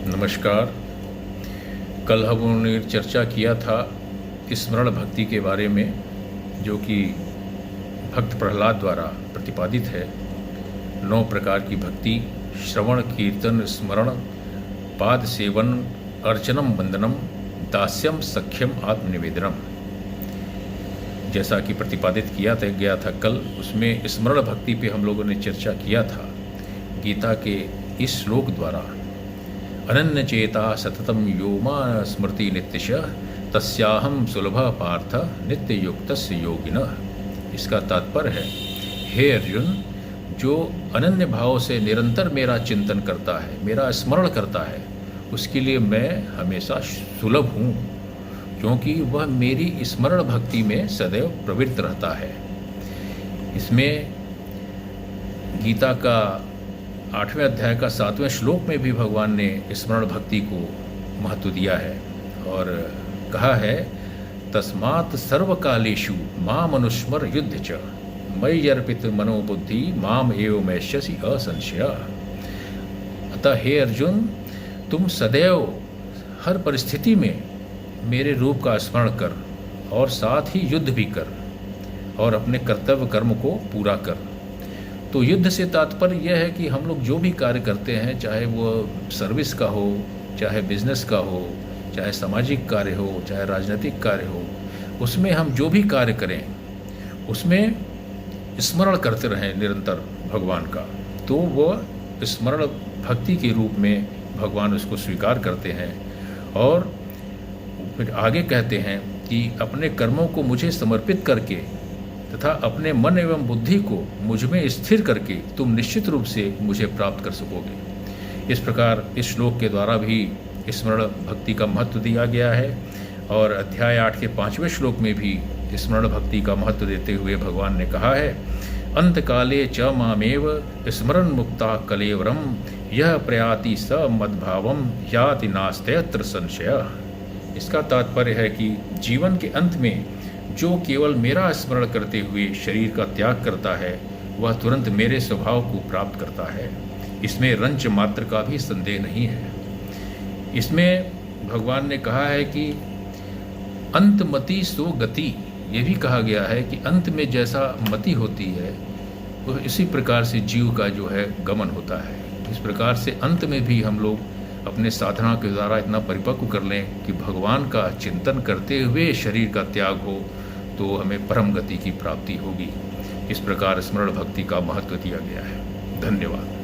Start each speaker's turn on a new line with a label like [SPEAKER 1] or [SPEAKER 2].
[SPEAKER 1] नमस्कार। कल हमने चर्चा किया था स्मरण भक्ति के बारे में, जो कि भक्त प्रहलाद द्वारा प्रतिपादित है। 9 प्रकार की भक्ति: श्रवण, कीर्तन, स्मरण, पाद सेवन, अर्चनम, वंदनम, दास्यम, सख्यम, आत्मनिवेदनम। जैसा कि प्रतिपादित किया गया था कल, उसमें स्मरण भक्ति पे हम लोगों ने चर्चा किया था। गीता के इस श्लोक द्वारा अनन्य चेता सततम यो मा स्मृति नित्यशः तस्याहम सुलभ पार्थ नित्य युक्तस्य योगिनः। इसका तात्पर्य है, हे अर्जुन, जो अनन्य भाव से निरंतर मेरा चिंतन करता है, मेरा स्मरण करता है, उसके लिए मैं हमेशा सुलभ हूँ, क्योंकि वह मेरी स्मरण भक्ति में सदैव प्रवृत्त रहता है। इसमें गीता का 8वें अध्याय का 7वें श्लोक में भी भगवान ने स्मरण भक्ति को महत्व दिया है और कहा है, तस्मात् सर्वकालेषु माम अनुस्मर युद्ध च मयि अर्पित मनोबुद्धि माम एव मैष्यसि असंशयः। अतः हे अर्जुन, तुम सदैव हर परिस्थिति में मेरे रूप का स्मरण कर और साथ ही युद्ध भी कर और अपने कर्तव्य कर्म को पूरा कर। तो युद्ध से तात्पर्य यह है कि हम लोग जो भी कार्य करते हैं, चाहे वो सर्विस का हो, चाहे बिजनेस का हो, चाहे सामाजिक कार्य हो, चाहे राजनीतिक कार्य हो, उसमें हम जो भी कार्य करें उसमें स्मरण करते रहें निरंतर भगवान का, तो वह स्मरण भक्ति के रूप में भगवान उसको स्वीकार करते हैं। और फिर आगे कहते हैं कि अपने कर्मों को मुझे समर्पित करके तथा अपने मन एवं बुद्धि को मुझ में स्थिर करके तुम निश्चित रूप से मुझे प्राप्त कर सकोगे। इस प्रकार इस श्लोक के द्वारा भी स्मरण भक्ति का महत्व दिया गया है। और अध्याय 8 के 5वें श्लोक में भी स्मरण भक्ति का महत्व देते हुए भगवान ने कहा है, अंतकाले च मामेव स्मरण मुक्ता कलेवरम यह प्रयाति स मद्भावम याति नास्त्यत्र संशयः। इसका तात्पर्य है कि जीवन के अंत में जो केवल मेरा स्मरण करते हुए शरीर का त्याग करता है, वह तुरंत मेरे स्वभाव को प्राप्त करता है। इसमें रंच मात्र का भी संदेह नहीं है। इसमें भगवान ने कहा है कि अंतमति सो गति। ये भी कहा गया है कि अंत में जैसा मति होती है, वह इसी प्रकार से जीव का जो है गमन होता है। इस प्रकार से अंत में भी हम लोग अपने साधना के द्वारा इतना परिपक्व कर लें कि भगवान का चिंतन करते हुए शरीर का त्याग हो, तो हमें परम गति की प्राप्ति होगी। इस प्रकार स्मरण भक्ति का महत्व दिया गया है। धन्यवाद।